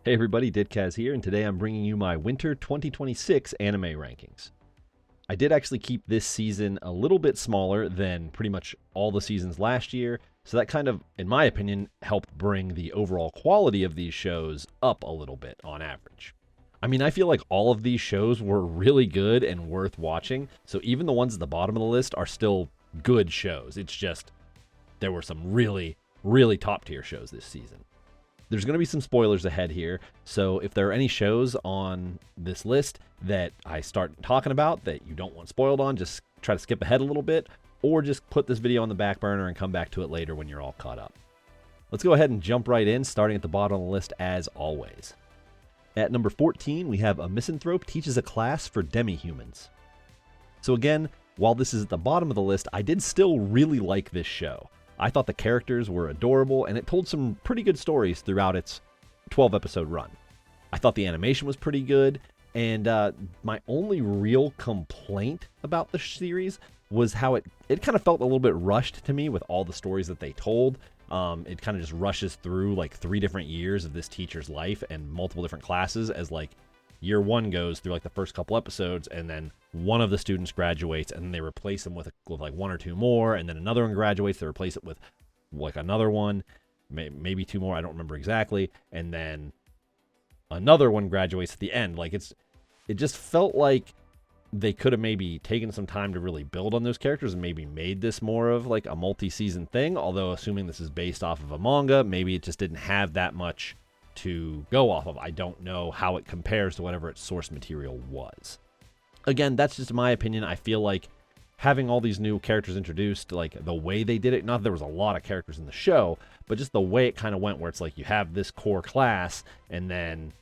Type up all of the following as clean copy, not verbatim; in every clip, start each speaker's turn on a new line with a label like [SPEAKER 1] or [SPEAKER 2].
[SPEAKER 1] Hey everybody, Ditkaz here, and today I'm bringing you my Winter 2026 anime rankings. I did actually keep this season a little bit smaller than pretty much all the seasons last year, so that kind of, in my opinion, helped bring the overall quality of these shows up a little bit on average. I mean, I feel like all of these shows were really good and worth watching, so even the ones at the bottom of the list are still good shows. It's just, there were some really, really top tier shows this season. There's going to be some spoilers ahead here, so if there are any shows on this list that I start talking about that you don't want spoiled on, just try to skip ahead a little bit, or just put this video on the back burner and come back to it later when you're all caught up. Let's go ahead and jump right in, starting at the bottom of the list as always. At number 14, we have A Misanthrope Teaches a Class for Demi-Humans. So again, while this is at the bottom of the list, I did still really like this show. I thought the characters were adorable, and it told some pretty good stories throughout its 12-episode run. I thought the animation was pretty good, and my only real complaint about the series was how it kind of felt a little bit rushed to me with all the stories that they told. It kind of just rushes through like 3 different years of this teacher's life and multiple different classes as like year 1 goes through like the first couple episodes, and then one of the students graduates and they replace them with like 1 or 2 more, and then another one graduates, they replace it with like another one, maybe 2 more, I don't remember exactly, and then another one graduates at the end. Like it just felt like they could have maybe taken some time to really build on those characters and maybe made this more of like a multi-season thing, although assuming this is based off of a manga, maybe it just didn't have that much to go off of. I don't know how it compares to whatever its source material was. Again, that's just my opinion. I feel like having all these new characters introduced, like the way they did it, not that there was a lot of characters in the show, but just the way it kind of went, where it's like you have this core class, and then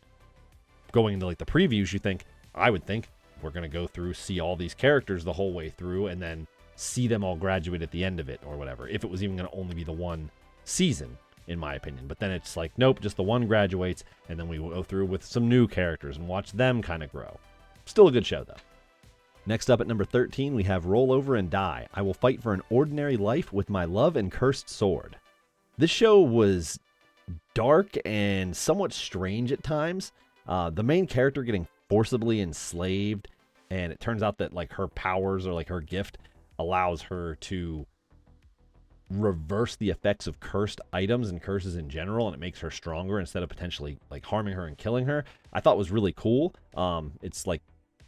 [SPEAKER 1] going into like the previews, I would think we're going to go through, see all these characters the whole way through, and then see them all graduate at the end of it or whatever, if it was even going to only be the one season, in my opinion. But then it's like, nope, just the one graduates, and then we go through with some new characters and watch them kind of grow. Still a good show, though. Next up at number 13, we have Roll Over and Die. I will fight for an ordinary life with my love and cursed sword. This show was dark and somewhat strange at times. The main character getting forcibly enslaved, and it turns out that like her powers, or like her gift, allows her to reverse the effects of cursed items and curses in general, and it makes her stronger instead of potentially like harming her and killing her. I thought was really cool. It's like,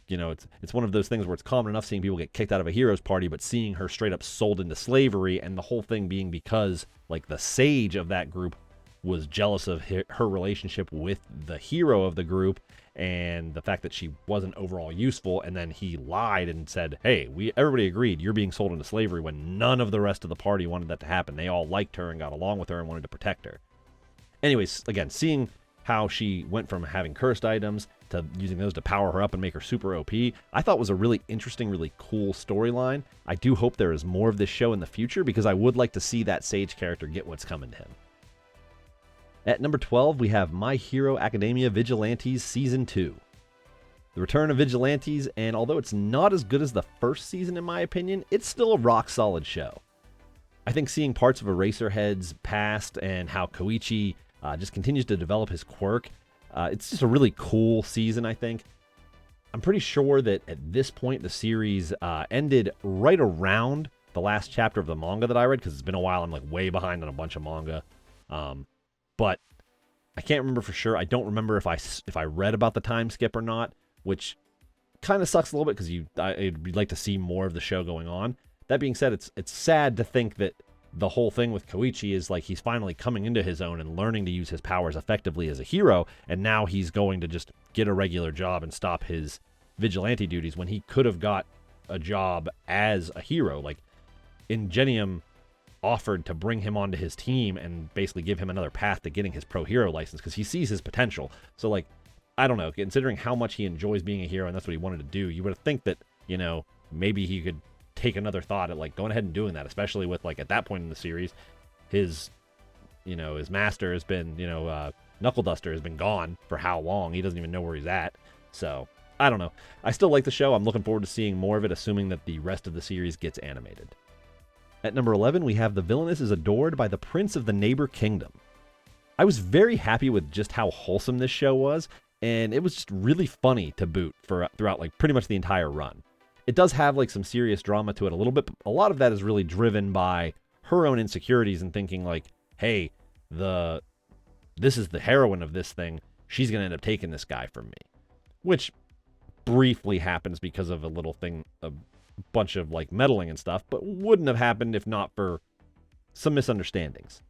[SPEAKER 1] it's one of those things where it's common enough seeing people get kicked out of a hero's party, but seeing her straight up sold into slavery, and the whole thing being because like the sage of that group was jealous of her relationship with the hero of the group, and the fact that she wasn't overall useful, and then he lied and said, hey, everybody agreed you're being sold into slavery, when none of the rest of the party wanted that to happen. They all liked her and got along with her and wanted to protect her. Anyways, again, seeing how she went from having cursed items to using those to power her up and make her super OP, I thought was a really interesting, really cool storyline. I do hope there is more of this show in the future, because I would like to see that sage character get what's coming to him. At number 12, we have My Hero Academia Vigilantes Season 2. The return of Vigilantes, and although it's not as good as the first season in my opinion, it's still a rock-solid show. I think seeing parts of Eraserhead's past and how Koichi just continues to develop his quirk, it's just a really cool season, I think. I'm pretty sure that at this point the series ended right around the last chapter of the manga that I read, because it's been a while. I'm like way behind on a bunch of manga. But I can't remember for sure. I don't remember if I read about the time skip or not, which kind of sucks a little bit, because I'd like to see more of the show going on. That being said, it's sad to think that the whole thing with Koichi is like he's finally coming into his own and learning to use his powers effectively as a hero, and now he's going to just get a regular job and stop his vigilante duties, when he could have got a job as a hero. Like, Ingenium offered to bring him onto his team and basically give him another path to getting his pro hero license, because he sees his potential. So like, I don't know, considering how much he enjoys being a hero and that's what he wanted to do, you would think that, maybe he could take another thought at like going ahead and doing that, especially with like at that point in the series, his master has been, Knuckle Duster has been gone for how long? He doesn't even know where he's at. So I don't know. I still like the show. I'm looking forward to seeing more of it, assuming that the rest of the series gets animated. At number 11, we have The Villainess is Adored by the Prince of the Neighbor Kingdom. I was very happy with just how wholesome this show was, and it was just really funny to boot throughout like pretty much the entire run. It does have like some serious drama to it a little bit, but a lot of that is really driven by her own insecurities and thinking like, hey, this is the heroine of this thing. She's going to end up taking this guy from me, which briefly happens because of a little thing, a bunch of like meddling and stuff, but wouldn't have happened if not for some misunderstandings.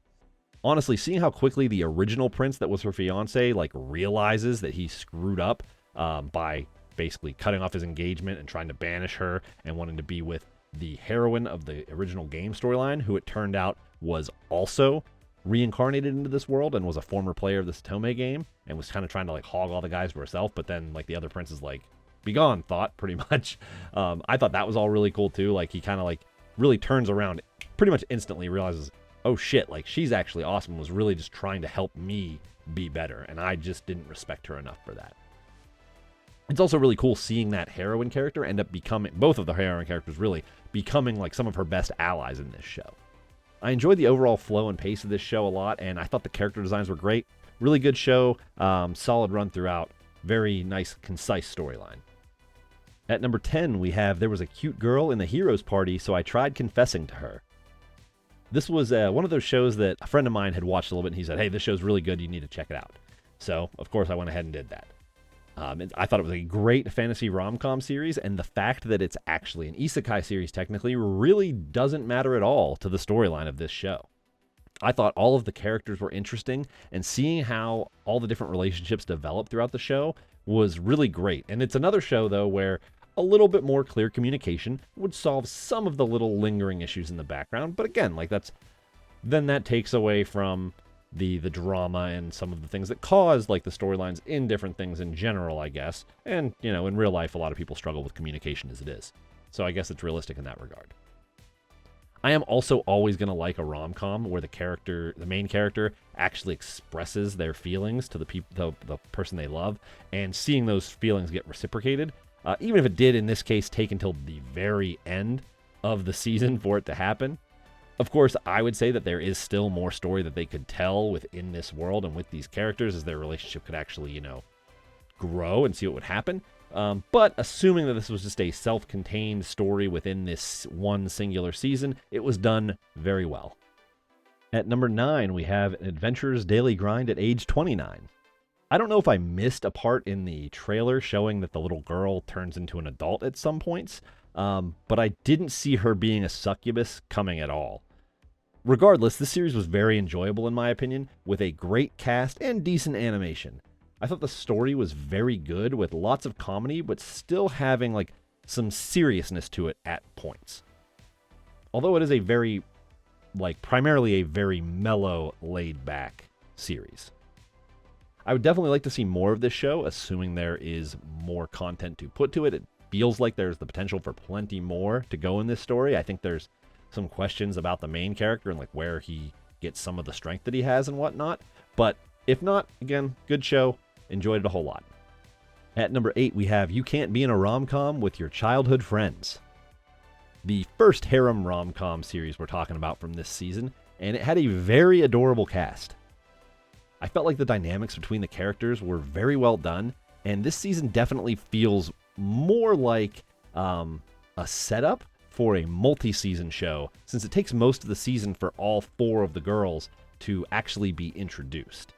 [SPEAKER 1] Honestly, seeing how quickly the original prince that was her fiance like realizes that he screwed up by basically cutting off his engagement and trying to banish her and wanting to be with the heroine of the original game storyline, who it turned out was also reincarnated into this world and was a former player of the Satome game and was kind of trying to like hog all the guys for herself, but then like the other prince is like, be gone, thought, pretty much. I thought that was all really cool too. Like he kind of like really turns around pretty much instantly, realizes, oh shit, like she's actually awesome, was really just trying to help me be better, and I just didn't respect her enough for that. It's also really cool seeing that heroine character end up becoming, both of the heroine characters really, becoming like some of her best allies in this show. I enjoyed the overall flow and pace of this show a lot, and I thought the character designs were great. Really good show, solid run throughout, very nice, concise storyline. At number 10, we have There Was a Cute Girl in the Heroes Party, So I Tried Confessing to Her. This was one of those shows that a friend of mine had watched a little bit, and he said, hey, this show's really good, you need to check it out. So, of course, I went ahead and did that. I thought it was a great fantasy rom-com series, and the fact that it's actually an isekai series technically really doesn't matter at all to the storyline of this show. I thought all of the characters were interesting, and seeing how all the different relationships develop throughout the show was really great. And it's another show, though, where a little bit more clear communication would solve some of the little lingering issues in the background. But again, like that takes away from the drama and some of the things that cause like the storylines in different things in general, I guess. And, you know, in real life, a lot of people struggle with communication as it is. So I guess it's realistic in that regard. I am also always going to like a rom-com where the main character actually expresses their feelings to the person they love, and seeing those feelings get reciprocated, even if it did in this case take until the very end of the season for it to happen. Of course, I would say that there is still more story that they could tell within this world and with these characters as their relationship could actually, you know, grow and see what would happen. But assuming that this was just a self-contained story within this one singular season, it was done very well. At number 9, we have An Adventurer's Daily Grind at age 29. I don't know if I missed a part in the trailer showing that the little girl turns into an adult at some points, but I didn't see her being a succubus coming at all. Regardless, this series was very enjoyable in my opinion, with a great cast and decent animation. I thought the story was very good with lots of comedy, but still having like some seriousness to it at points. Although it is a very, primarily a very mellow, laid-back series. I would definitely like to see more of this show, assuming there is more content to put to it. It feels like there's the potential for plenty more to go in this story. I think there's some questions about the main character and like where he gets some of the strength that he has and whatnot. But if not, again, good show. Enjoyed it a whole lot. At number 8, we have You Can't Be in a Rom-Com with Your Childhood Friends. The first harem rom-com series we're talking about from this season, and it had a very adorable cast. I felt like the dynamics between the characters were very well done, and this season definitely feels more like a setup for a multi-season show, since it takes most of the season for all 4 of the girls to actually be introduced.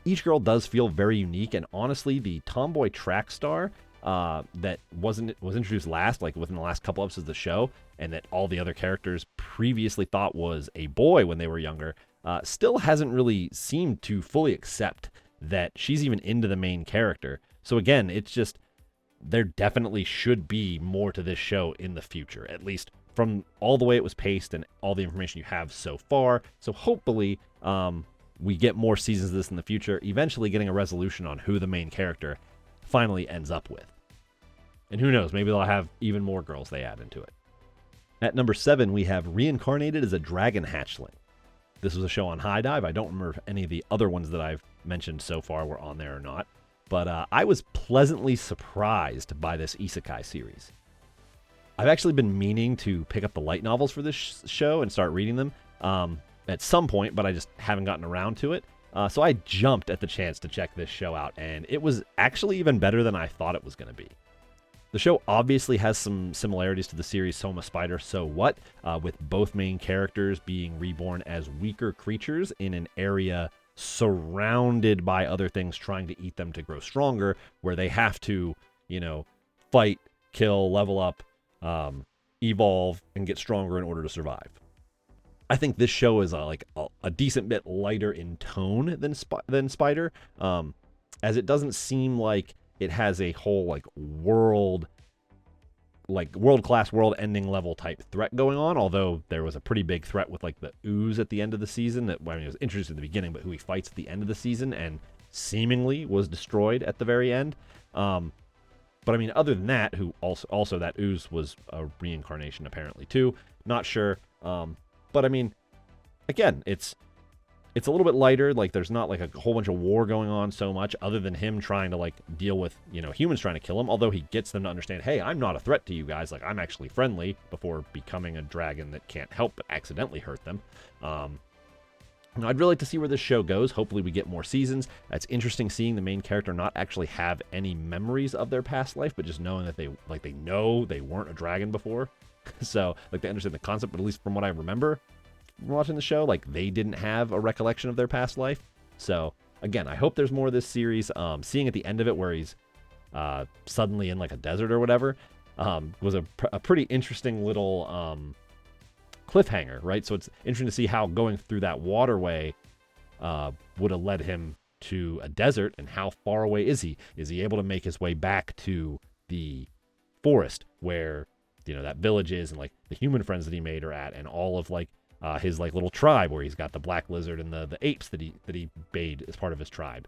[SPEAKER 1] Each girl does feel very unique, and honestly, the tomboy track star that was introduced last, like within the last couple episodes of the show, and that all the other characters previously thought was a boy when they were younger, still hasn't really seemed to fully accept that she's even into the main character. So again, it's just, there definitely should be more to this show in the future, at least from all the way it was paced and all the information you have so far. So hopefully, we get more seasons of this in the future, eventually getting a resolution on who the main character finally ends up with. And who knows, maybe they'll have even more girls they add into it. At number 7, we have Reincarnated as a Dragon Hatchling. This was a show on High Dive. I don't remember if any of the other ones that I've mentioned so far were on there or not. But I was pleasantly surprised by this isekai series. I've actually been meaning to pick up the light novels for this show and start reading them at some point, but I just haven't gotten around to it. So I jumped at the chance to check this show out, and it was actually even better than I thought it was going to be. The show obviously has some similarities to the series Soma Spider, So What, with both main characters being reborn as weaker creatures in an area surrounded by other things trying to eat them to grow stronger, where they have to, fight, kill, level up, evolve, and get stronger in order to survive. I think this show is a decent bit lighter in tone than Spider, as it doesn't seem like it has a whole world-class, world-ending level type threat going on, although there was a pretty big threat with the ooze at the end of the season that, it was introduced at the beginning, but who he fights at the end of the season and seemingly was destroyed at the very end. But other than that, who also that ooze was a reincarnation apparently too. Not sure. But again, it's a little bit lighter. There's not a whole bunch of war going on so much, other than him trying to deal with humans trying to kill him. Although he gets them to understand, hey, I'm not a threat to you guys. I'm actually friendly, before becoming a dragon that can't help but accidentally hurt them. I'd really like to see where this show goes. Hopefully we get more seasons. It's interesting seeing the main character not actually have any memories of their past life, but just knowing that they know they weren't a dragon before. So they understand the concept, but at least from what I remember from watching the show, they didn't have a recollection of their past life. So again, I hope there's more of this series. Seeing at the end of it where he's suddenly in a desert or whatever was a pretty interesting little cliffhanger, right? So it's interesting to see how going through that waterway would have led him to a desert, and how far away is he? Is he able to make his way back to the forest where that village is, and the human friends that he made are at, and all of his little tribe where he's got the black lizard and the apes that he bade as part of his tribe?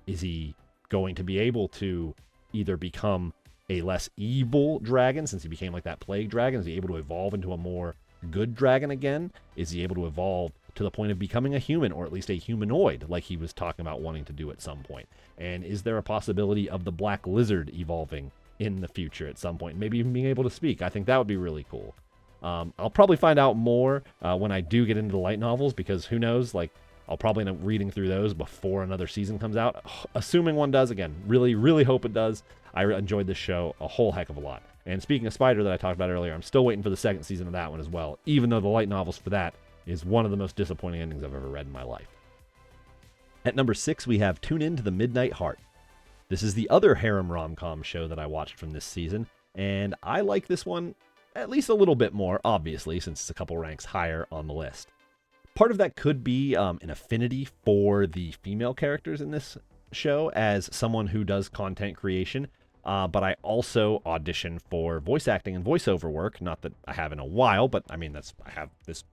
[SPEAKER 1] Is he going to be able to either become a less evil dragon, since he became that plague dragon? Is he able to evolve into a more good dragon again? Is he able to evolve to the point of becoming a human, or at least a humanoid, like he was talking about wanting to do at some point? And is there a possibility of the black lizard evolving in the future at some point, maybe even being able to speak? I think that would be really cool. I'll probably find out more when I do get into the light novels, because who knows, I'll probably end up reading through those before another season comes out, assuming one does. Again, really, really hope it does. I enjoyed this show a whole heck of a lot. And speaking of Spider that I talked about earlier, I'm still waiting for the second season of that one as well, even though the light novels for that is one of the most disappointing endings I've ever read in my life. At number 6, we have Tune In to the Midnight Heart. This is the other harem rom-com show that I watched from this season, and I like this one at least a little bit more, obviously, since it's a couple ranks higher on the list. Part of that could be an affinity for the female characters in this show as someone who does content creation, but I also audition for voice acting and voiceover work. Not that I have in a while, but I have this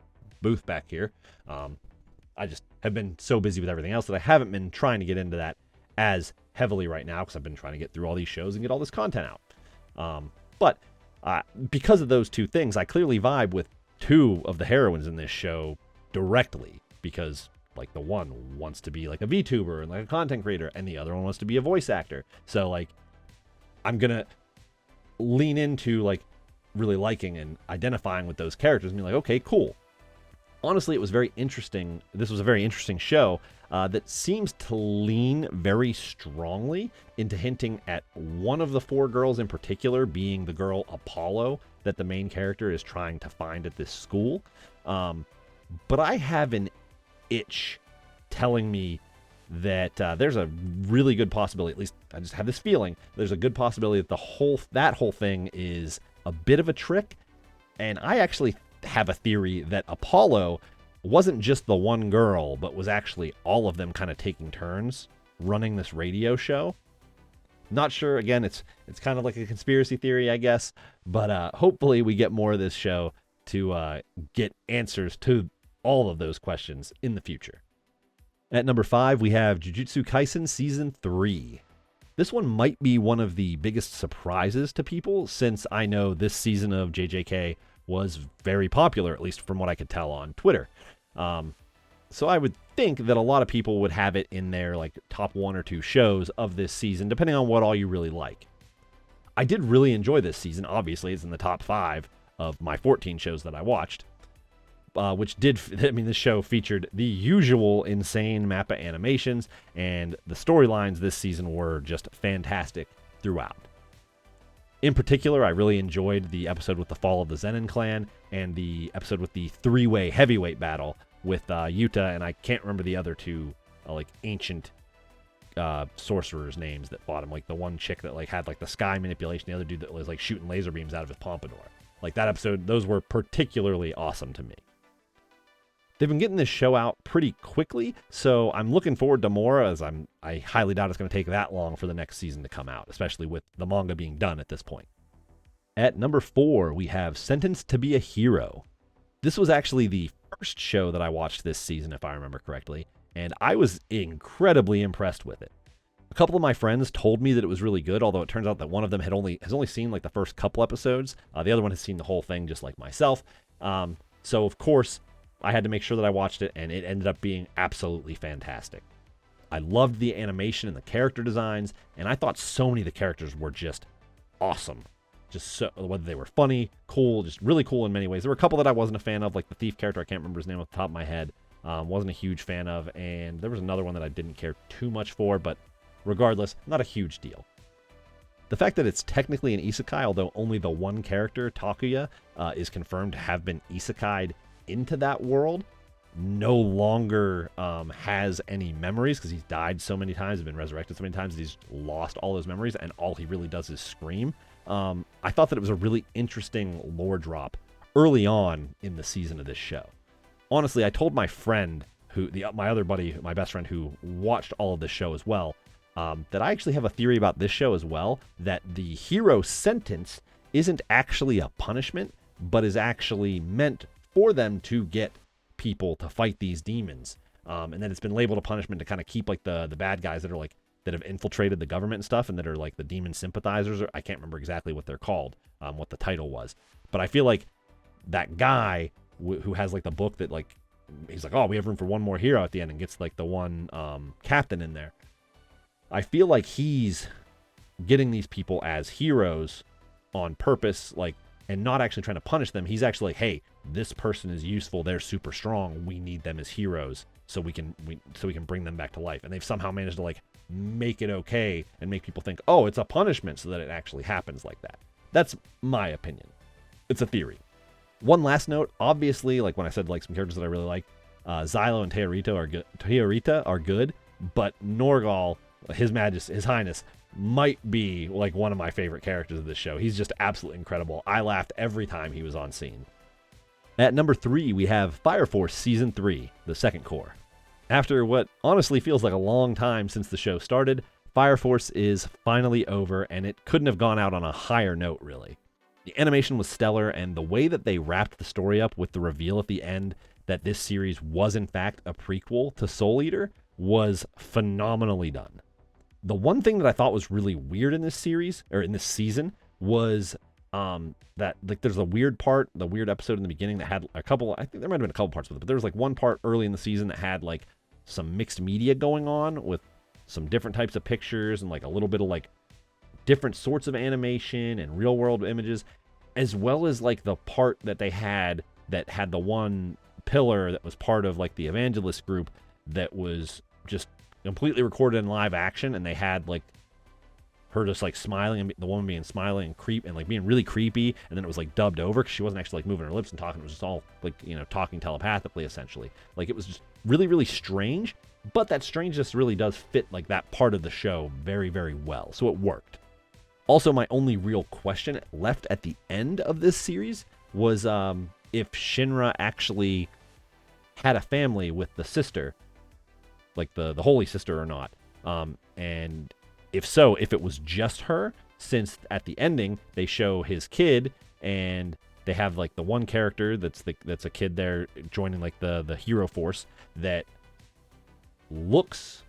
[SPEAKER 1] booth back here. I just have been so busy with everything else that I haven't been trying to get into that as heavily right now, because I've been trying to get through all these shows and get all this content out. But because of those two things, I clearly vibe with two of the heroines in this show directly, because the one wants to be a VTuber and a content creator, and the other one wants to be a voice actor. So I'm gonna lean into really liking and identifying with those characters and be okay, cool. Honestly, it was very interesting. This was a very interesting show that seems to lean very strongly into hinting at one of the four girls in particular being the girl Apollo that the main character is trying to find at this school. But I have an itch telling me that there's a really good possibility, at least I just have this feeling, there's a good possibility that that whole thing is a bit of a trick. And I actually have a theory that Apollo wasn't just the one girl, but was actually all of them kind of taking turns running this radio show. Not sure. Again, it's kind of like a conspiracy theory, I guess. But hopefully we get more of this show to get answers to all of those questions in the future. At number 5, we have Jujutsu Kaisen Season 3. This one might be one of the biggest surprises to people, since I know this season of JJK was very popular, at least from what I could tell on Twitter. So I would think that a lot of people would have it in their top 1 or 2 shows of this season, depending on what all you really like. I did really enjoy this season. Obviously, it's in the top 5 of my 14 shows that I watched. which did, I mean, this show featured the usual insane Mappa animations, and the storylines this season were just fantastic throughout. In particular, I really enjoyed the episode with the fall of the Zenin clan, and the episode with the three-way heavyweight battle with Yuta, and I can't remember the other two, ancient sorcerers' names that fought him. Like the one chick that had the sky manipulation, the other dude that was shooting laser beams out of his pompadour. That episode, those were particularly awesome to me. They've been getting this show out pretty quickly, so I'm looking forward to more, as I highly doubt it's going to take that long for the next season to come out, especially with the manga being done at this point. At number 4, we have Sentenced to be a Hero. This was actually the first show that I watched this season, if I remember correctly, and I was incredibly impressed with it. A couple of my friends told me that it was really good, although it turns out that one of them has only seen the first couple episodes. The other one has seen the whole thing, just like myself. So of course, I had to make sure that I watched it, and it ended up being absolutely fantastic. I loved the animation and the character designs, and I thought so many of the characters were just awesome. Just so, whether they were funny, cool, just really cool in many ways. There were a couple that I wasn't a fan of, like the thief character. I can't remember his name off the top of my head. Wasn't a huge fan of, and there was another one that I didn't care too much for, but regardless, not a huge deal. The fact that it's technically an isekai, although only the one character, Takuya, is confirmed to have been isekai'd into that world, no longer has any memories, because he's died so many times, been resurrected so many times that he's lost all his memories, and all he really does is scream. I thought that it was a really interesting lore drop early on in the season of this show. Honestly, I told my friend, my other buddy, my best friend, who watched all of this show as well, that I actually have a theory about this show as well, that the hero sentence isn't actually a punishment, but is actually meant for them to get people to fight these demons. And then it's been labeled a punishment to kind of keep the bad guys that are that have infiltrated the government and stuff, and that are the demon sympathizers, or I can't remember exactly what they're called, what the title was. But I feel like that guy who has the book that he's oh, we have room for one more hero at the end, and gets the one captain in there. I feel like he's getting these people as heroes on purpose, and not actually trying to punish them. He's actually hey, this person is useful, they're super strong, we need them as heroes so we can bring them back to life. And they've somehow managed to make it okay and make people think, oh, it's a punishment, so that it actually happens like that. That's my opinion. It's a theory. One last note, obviously, when I said some characters that I really like, Xylo and Teorita are good, but Norgal, His Highness, might be one of my favorite characters of this show. He's just absolutely incredible. I laughed every time he was on scene. At number 3, we have Fire Force Season 3, the second core. After what honestly feels like a long time since the show started, Fire Force is finally over, and it couldn't have gone out on a higher note, really. The animation was stellar, and the way that they wrapped the story up with the reveal at the end that this series was in fact a prequel to Soul Eater was phenomenally done. The one thing that I thought was really weird in this series, or in this season, was that there's a weird part, the weird episode in the beginning that had a couple, I think there might have been a couple parts with it, but there was one part early in the season that had some mixed media going on with some different types of pictures and a little bit of different sorts of animation and real world images, as well as the part that they had that had the one pillar that was part of the evangelist group that was just completely recorded in live action, and they had her just smiling, and the woman being smiling and being really creepy, and then it was dubbed over because she wasn't actually moving her lips and talking. It was just all talking telepathically, essentially. It was just really, really strange, but that strangeness really does fit that part of the show very, very well, so it worked. Also, my only real question left at the end of this series was if Shinra actually had a family with the sister, the holy sister, or not. And if so, if it was just her, since at the ending they show his kid, and they have the one character that's a kid there joining the hero force that looks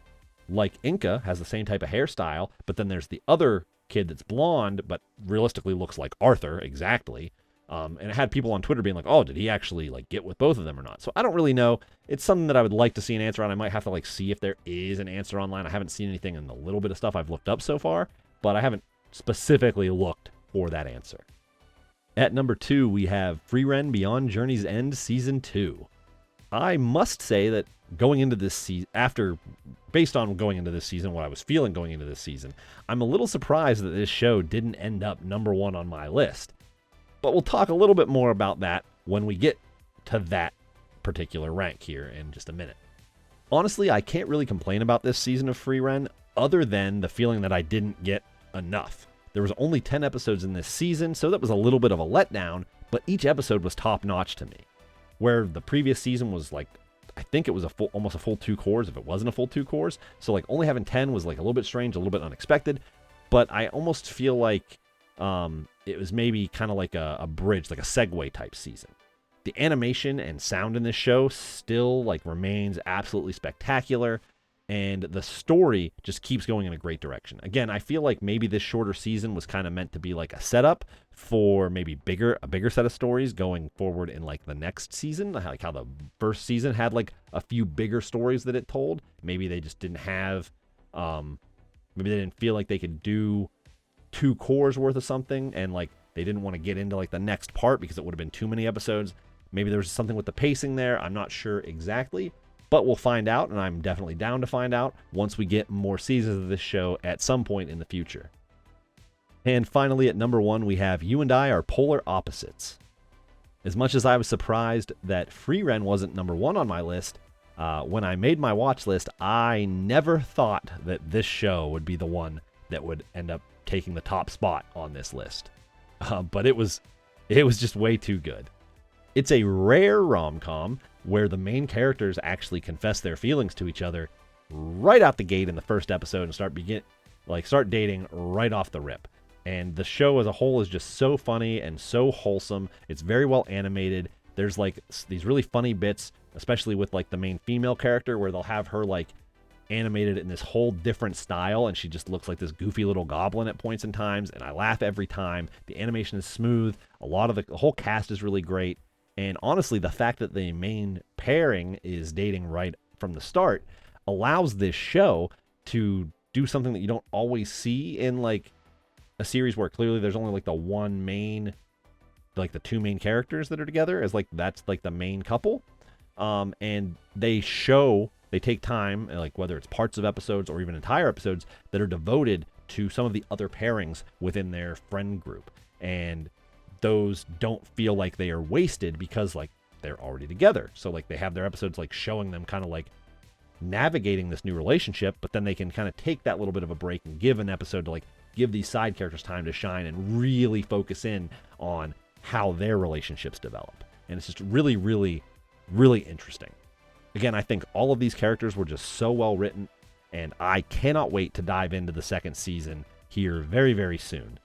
[SPEAKER 1] like Inca, has the same type of hairstyle, but then there's the other kid that's blonde but realistically looks like Arthur exactly. And it had people on Twitter being oh, did he actually get with both of them or not? So I don't really know. It's something that I would like to see an answer on. I might have to see if there is an answer online. I haven't seen anything in the little bit of stuff I've looked up so far, but I haven't specifically looked for that answer. At number 2, we have Free Ren Beyond Journey's End Season 2. I must say that going into this season, based on going into this season, what I was feeling going into this season, I'm a little surprised that this show didn't end up number 1 on my list. But we'll talk a little bit more about that when we get to that particular rank here in just a minute. Honestly, I can't really complain about this season of Free Ren other than the feeling that I didn't get enough. There was only 10 episodes in this season, so that was a little bit of a letdown, but each episode was top-notch to me. Where the previous season was like, I think it was almost a full 2 cours if it wasn't a full 2 cours. So like only having 10 was like a little bit strange, a little bit unexpected. But I almost feel like it was maybe kind of like a bridge, like a segue type season. The animation and sound in this show still like remains absolutely spectacular. And the story just keeps going in a great direction. Again, I feel like maybe this shorter season was kind of meant to be like a setup for maybe a bigger set of stories going forward in like the next season. Like how the first season had like a few bigger stories that it told. Maybe they just didn't have, maybe they didn't feel like they could do 2 cours worth of something. And like they didn't want to get into like the next part because it would have been too many episodes. Maybe there was something with the pacing there. I'm not sure exactly. But we'll find out, and I'm definitely down to find out once we get more seasons of this show at some point in the future. And finally, at number 1, we have You and I Are Polar Opposites. As much as I was surprised that Free Ren wasn't number 1 on my list, when I made my watch list, I never thought that this show would be the one that would end up taking the top spot on this list. But it was just way too good. It's a rare rom-com where the main characters actually confess their feelings to each other right out the gate in the first episode and start dating right off the rip. And the show as a whole is just so funny and so wholesome. It's very well animated. There's like these really funny bits, especially with like the main female character, where they'll have her like animated in this whole different style, and she just looks like this goofy little goblin at points and times, and I laugh every time. The animation is smooth. The whole cast is really great. And honestly, the fact that the main pairing is dating right from the start allows this show to do something that you don't always see in like a series where clearly there's only like the 2 main characters that are together as like that's like the main couple. And they take time, like whether it's parts of episodes or even entire episodes that are devoted to some of the other pairings within their friend group. And those don't feel like they are wasted because like they're already together. So like they have their episodes like showing them kind of like navigating this new relationship, but then they can kind of take that little bit of a break and give an episode to like give these side characters time to shine and really focus in on how their relationships develop. And it's just really, really, really interesting. Again, I think all of these characters were just so well written, and I cannot wait to dive into the second season here very, very soon.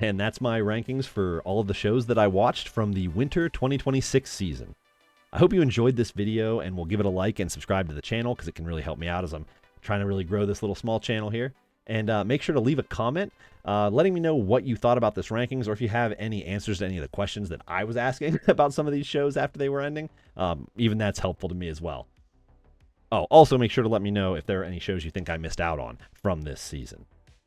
[SPEAKER 1] And that's my rankings for all of the shows that I watched from the winter 2026 season. I hope you enjoyed this video and will give it a like and subscribe to the channel because it can really help me out as I'm trying to really grow this little small channel here. And make sure to leave a comment letting me know what you thought about this rankings, or if you have any answers to any of the questions that I was asking about some of these shows after they were ending. Even that's helpful to me as well. Oh, also make sure to let me know if there are any shows you think I missed out on from this season.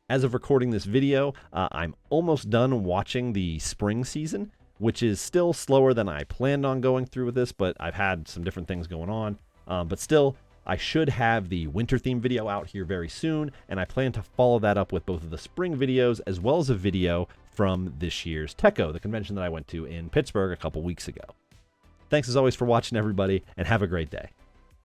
[SPEAKER 1] As of recording this video, I'm almost done watching the spring season, which is still slower than I planned on going through with this, but I've had some different things going on. But still, I should have the winter theme video out here very soon, and I plan to follow that up with both of the spring videos as well as a video from this year's TechCo, the convention that I went to in Pittsburgh a couple weeks ago. Thanks as always for watching, everybody, and have a great day.